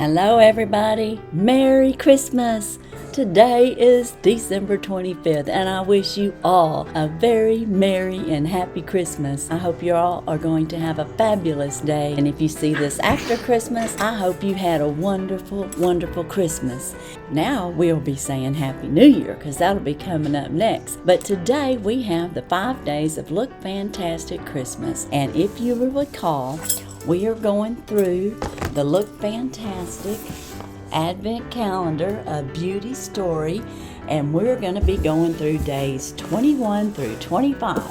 Hello everybody, Merry Christmas! Today is December 25th and I wish you all a very Merry and Happy Christmas. I hope you all are going to have a fabulous day, and if you see this after Christmas, I hope you had a wonderful, wonderful Christmas. Now we'll be saying Happy New Year because that'll be coming up next. But today we have the 5 days of Look Fantastic Christmas, and if you will recall, we are going through the Look Fantastic Advent Calendar, a beauty story, and we're going to be going through days 21 through 25.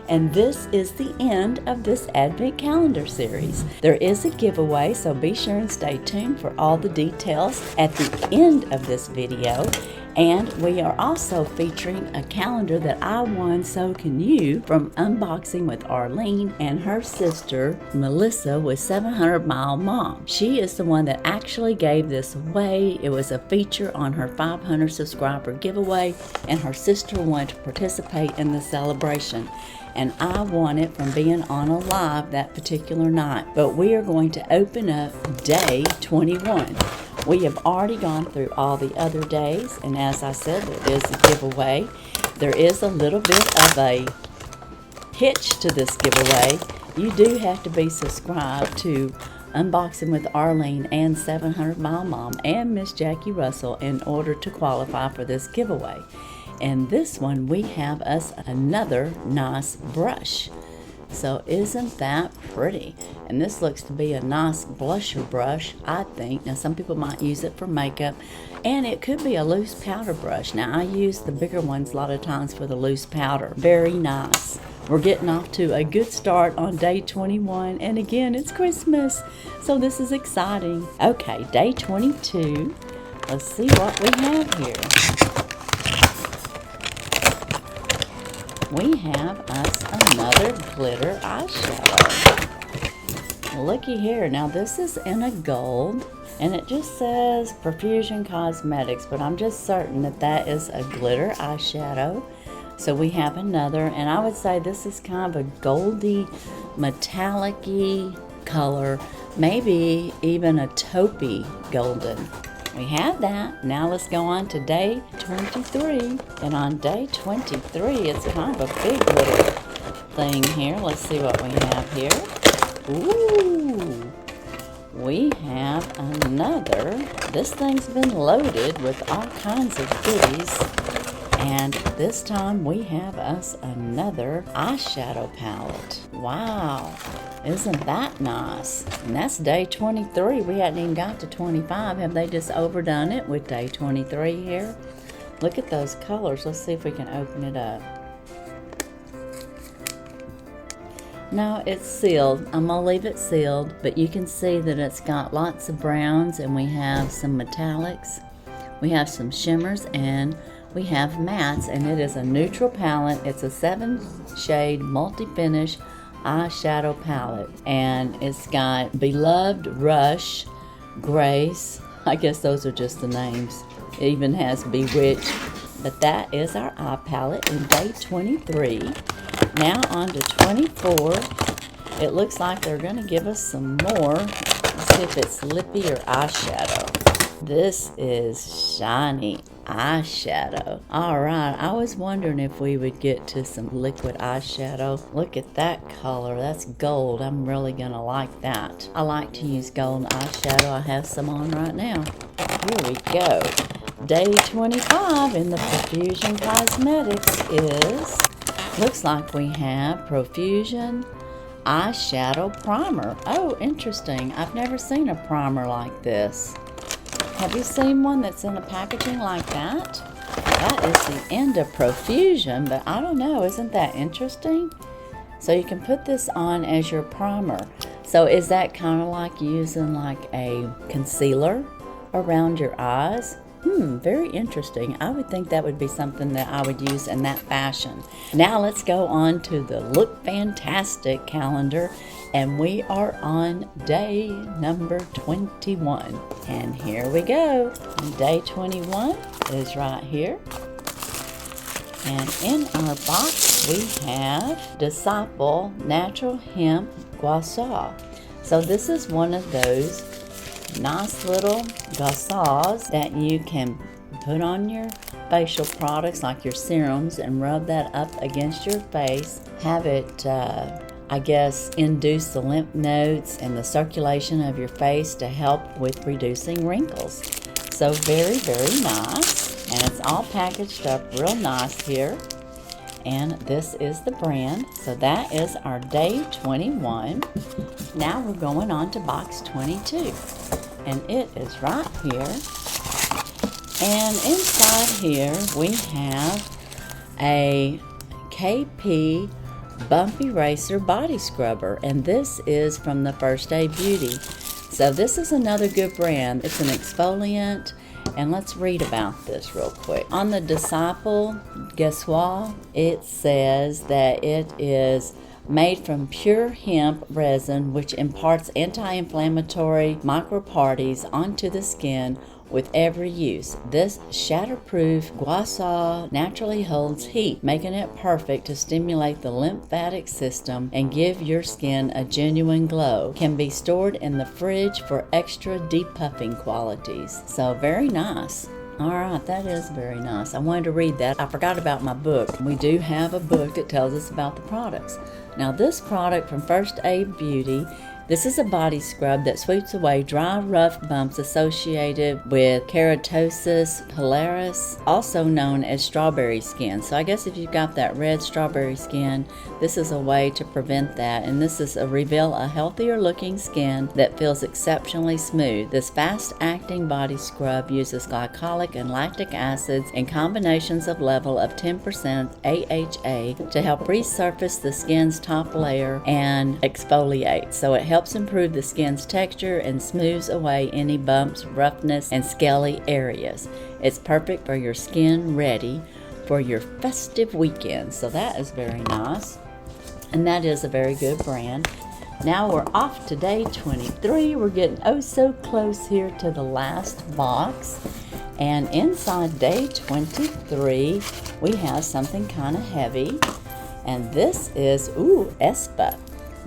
And this is the end of this Advent Calendar series. There is a giveaway, so be sure and stay tuned for all the details at the end of this video. And we are also featuring a calendar that I won, so can you, from Unboxing with Arlene and her sister Melissa with 700 Mile Mom. She is the one that actually gave this away. It was a feature on her 500 subscriber giveaway, and her sister wanted to participate in the celebration. And I won it from being on a live that particular night. But we are going to open up day 21. We have already gone through all the other days, and as I said, there is a giveaway. There is a little bit of a hitch to this giveaway. You do have to be subscribed to Unboxing with Arlene and 700 Mile Mom and Miss Jackie Russell in order to qualify for this giveaway. And this one, we have us another nice brush. So isn't that pretty? And this looks to be a nice blusher brush, I think. Now some people might use it for makeup, and it could be a loose powder brush. Now I use the bigger ones a lot of times for the loose powder. Very nice. We're getting off to a good start on day 21, and again, it's Christmas, so this is exciting. Okay, day 22. Let's see what we have here. We have us another glitter eyeshadow. Looky here. Now this is in a gold, and it just says Profusion Cosmetics, but I'm just certain that that is a glitter eyeshadow. So we have another, and I would say this is kind of a goldy, metallic-y color, maybe even a taupey golden. We have that. Now let's go on to day 23. And on day 23, it's kind of a big little thing here. Let's see what we have here. Ooh, we have another. This thing's been loaded with all kinds of goodies. And this time we have us another eyeshadow palette. Wow, isn't that nice? And that's day 23. We hadn't even got to 25. Have they just overdone it with day 23 here? Look at those colors. Let's see if we can open it up. No, it's sealed. I'm gonna leave it sealed, but you can see that it's got lots of browns, and we have some metallics. We have some shimmers, and we have mattes, and it is a neutral palette. It's a 7-shade multi-finish eyeshadow palette, and it's got Beloved, Rush, Grace. I guess those are just the names. It even has Bewitched. But that is our eye palette in day 23. Now on to 24. It looks like they're going to give us some more. Let's see if it's lippy or eyeshadow. This is shiny eyeshadow. Alright, I was wondering if we would get to some liquid eyeshadow. Look at that color. That's gold. I'm really gonna like that. I like to use gold eyeshadow. I have some on right now. Here we go. Day 25 in the Profusion Cosmetics is, looks like we have Profusion Eyeshadow Primer. Oh, interesting. I've never seen a primer like this. Have you seen one that's in a packaging like that? That is the end of Profusion, but I don't know, isn't that interesting? So you can put this on as your primer. So is that kind of like using like a concealer around your eyes? Very interesting. I would think that would be something that I would use in that fashion. Now let's go on to the Look Fantastic calendar, and we are on day number 21. And here we go. Day 21 is right here. And in our box we have Disciple Natural Hemp Gua Sha. So this is one of those nice little gauze that you can put on your facial products like your serums and rub that up against your face. Have it, I guess, induce the lymph nodes and the circulation of your face to help with reducing wrinkles. So very, very nice. And it's all packaged up real nice here. And this is the brand. So that is our day 21. Now we're going on to box 22. And it is right here. And inside here we have a KP Bump Eraser Body Scrubber. And this is from the First Aid Beauty. So this is another good brand. It's an exfoliant. And let's read about this real quick. On the Disciple, guess what? It says that it is made from pure hemp resin, which imparts anti-inflammatory microparties onto the skin with every use. This shatterproof gua naturally holds heat, making it perfect to stimulate the lymphatic system and give your skin a genuine glow. Can be stored in the fridge for extra depuffing qualities. So very nice. Alright, that is very nice. I wanted to read that. I forgot about my book. We do have a book that tells us about the products. Now this product from First Aid Beauty, this is a body scrub that sweeps away dry, rough bumps associated with keratosis pilaris, also known as strawberry skin. So I guess if you've got that red strawberry skin, this is a way to prevent that. And this is reveal a healthier looking skin that feels exceptionally smooth. This fast-acting body scrub uses glycolic and lactic acids in combinations of level of 10% AHA to help resurface the skin's top layer and exfoliate. So it helps improve the skin's texture and smooths away any bumps, roughness, and scaly areas. It's perfect for your skin ready for your festive weekend. So that is very nice. And that is a very good brand. Now we're off to day 23. We're getting oh so close here to the last box. And inside day 23, we have something kind of heavy. And this is, Espa.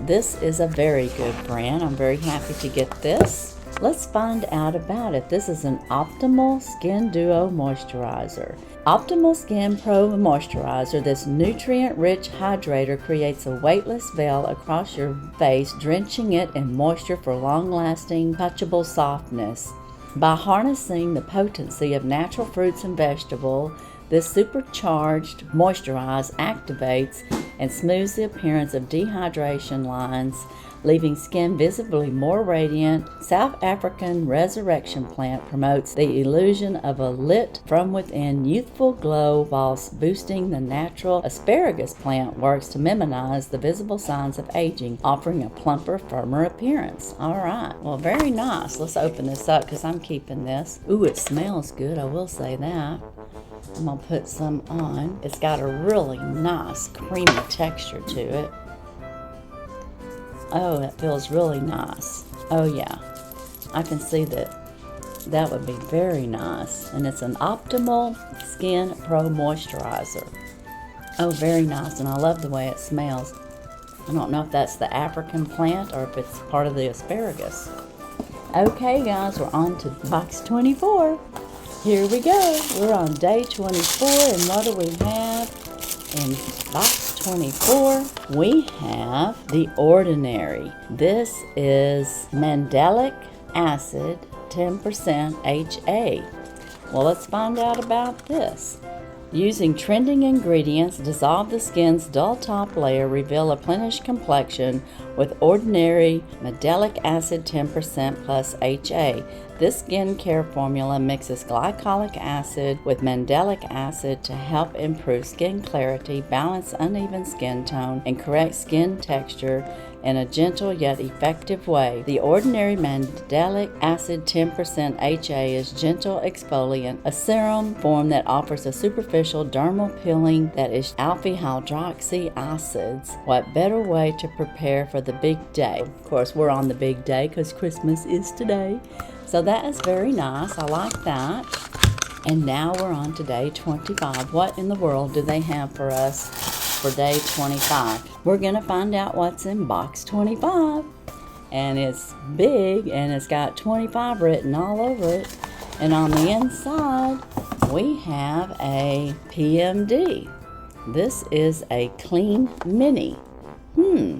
This is a very good brand. I'm very happy to get this. Let's find out about it. This is an Optimal Skin Duo Moisturizer. Optimal Skin Pro Moisturizer, this nutrient-rich hydrator creates a weightless veil across your face, drenching it in moisture for long-lasting, touchable softness. By harnessing the potency of natural fruits and vegetables, this supercharged moisturizer activates and smooths the appearance of dehydration lines, leaving skin visibly more radiant. South African resurrection plant promotes the illusion of a lit from within youthful glow, whilst boosting the natural asparagus plant works to minimize the visible signs of aging, offering a plumper, firmer appearance. Alright, well very nice. Let's open this up because I'm keeping this. Ooh, it smells good, I will say that. I'm going to put some on. It's got a really nice creamy texture to it. Oh, it feels really nice. Oh yeah, I can see that that would be very nice. And it's an Optimal Skin Pro Moisturizer. Oh, very nice, and I love the way it smells. I don't know if that's the African plant or if it's part of the asparagus. Okay guys, we're on to box 24. Here we go. We're on day 24, and what do we have in box 24? We have The Ordinary. This is mandelic acid, 10% HA. Well, let's find out about this. Using trending ingredients, dissolve the skin's dull top layer, reveal a plenished complexion with Ordinary mandelic acid 10% plus HA. This skincare formula mixes glycolic acid with mandelic acid to help improve skin clarity, balance uneven skin tone, and correct skin texture in a gentle yet effective way. The Ordinary mandelic acid 10% HA is gentle exfoliant, a serum form that offers a superficial dermal peeling that is alpha hydroxy acids. What better way to prepare for the big day? Of course, we're on the big day because Christmas is today. So that is very nice. I like that. And now we're on to day 25. What in the world do they have for us for day 25? We're going to find out what's in box 25. and it's big, and it's got 25 written all over it. And on the inside, we have a PMD. This is a clean mini.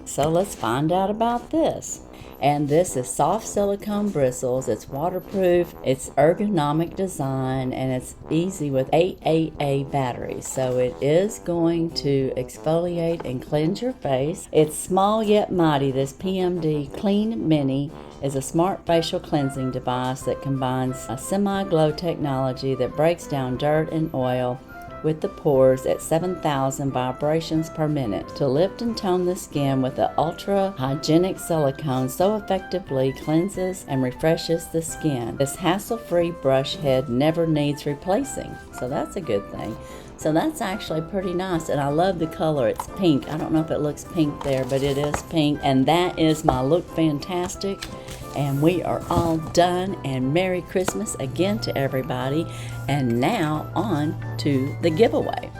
So let's find out about this. And this is soft silicone bristles. It's waterproof, it's ergonomic design, and it's easy with 8 AA batteries. So it is going to exfoliate and cleanse your face. It's small yet mighty. This PMD Clean Mini is a smart facial cleansing device that combines a semi-glow technology that breaks down dirt and oil with the pores at 7,000 vibrations per minute to lift and tone the skin with the ultra hygienic silicone so effectively cleanses and refreshes the skin. This hassle-free brush head never needs replacing, so that's a good thing. So that's actually pretty nice, and I love the color. It's pink. I don't know if it looks pink there, but it is pink. And that is my Look Fantastic, and we are all done, and Merry Christmas again to everybody. And now on to the giveaway.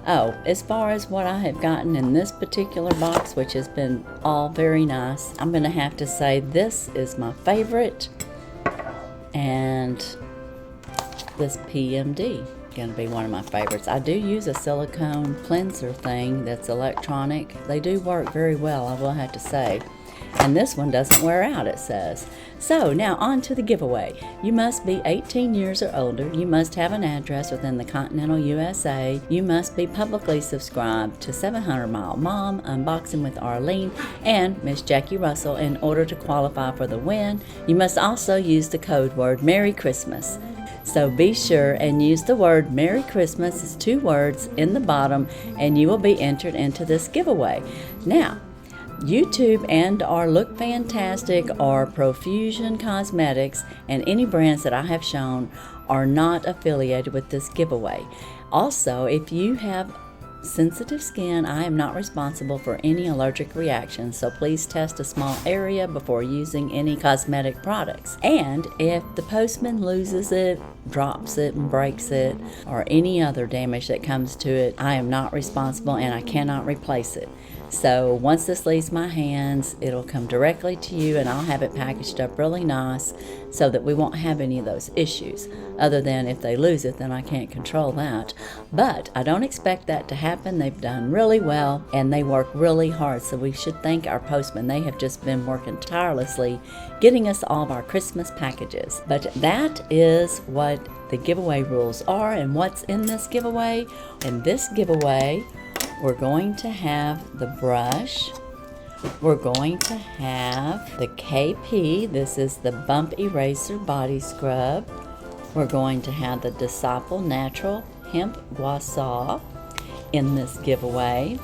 Oh, as far as what I have gotten in this particular box, which has been all very nice, I'm going to have to say this is my favorite, and this PMD going to be one of my favorites. I do use a silicone cleanser thing that's electronic. They do work very well, I will have to say. And this one doesn't wear out, it says. So now on to the giveaway. You must be 18 years or older. You must have an address within the continental USA. You must be publicly subscribed to 700 Mile Mom, Unboxing with Arlene, and Miss Jackie Russell in order to qualify for the win. You must also use the code word Merry Christmas. So be sure and use the word Merry Christmas, it's 2 words, in the bottom, and you will be entered into this giveaway. Now, YouTube and our Look Fantastic or Profusion Cosmetics and any brands that I have shown are not affiliated with this giveaway. Also, if you have sensitive skin, I am not responsible for any allergic reactions, so please test a small area before using any cosmetic products. And if the postman loses it, drops it, and breaks it, or any other damage that comes to it, I am not responsible and I cannot replace it. So once this leaves my hands, it'll come directly to you, and I'll have it packaged up really nice so that we won't have any of those issues. Other than if they lose it, then I can't control that. But I don't expect that to happen. They've done really well, and they work really hard, so we should thank our postman. They have just been working tirelessly getting us all of our Christmas packages. But that is what the giveaway rules are and what's in this giveaway. In this giveaway, we're going to have the brush, we're going to have the KP, this is the Bump Eraser Body Scrub, we're going to have the Disciple Natural Hemp Gua Sha in this giveaway,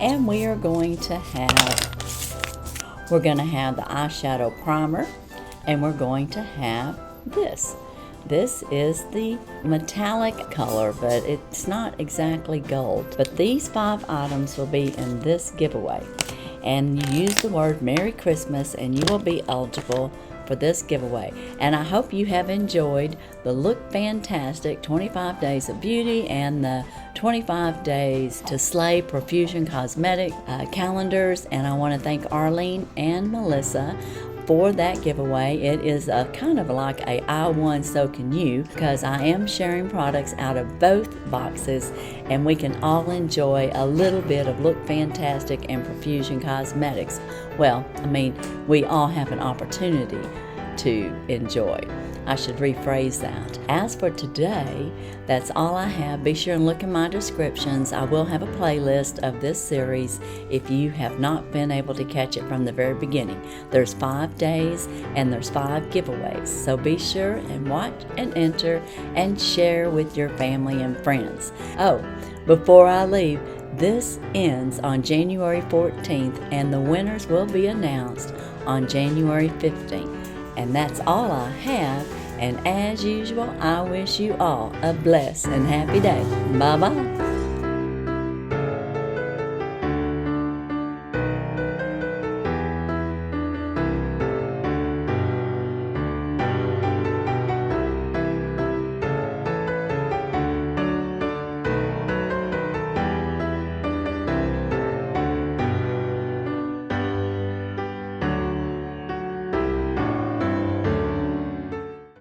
and we are going to have, we're going to have the eyeshadow primer, and we're going to have this. This is the metallic color, but it's not exactly gold. But these 5 items will be in this giveaway. And you use the word Merry Christmas and you will be eligible for this giveaway. And I hope you have enjoyed the Look Fantastic 25 Days of Beauty and the 25 Days to Slay Profusion Cosmetic calendars. And I want to thank Arlene and Melissa for that giveaway. It is a kind of like a I won so can you, because I am sharing products out of both boxes, and we can all enjoy a little bit of Look Fantastic and Profusion Cosmetics. Well, I mean, we all have an opportunity to enjoy. I should rephrase that. As for today, that's all I have. Be sure and look in my descriptions. I will have a playlist of this series if you have not been able to catch it from the very beginning. There's 5 days and there's 5 giveaways. So be sure and watch and enter and share with your family and friends. Oh, before I leave, this ends on January 14th and the winners will be announced on January 15th. And that's all I have. And as usual, I wish you all a blessed and happy day. Bye-bye.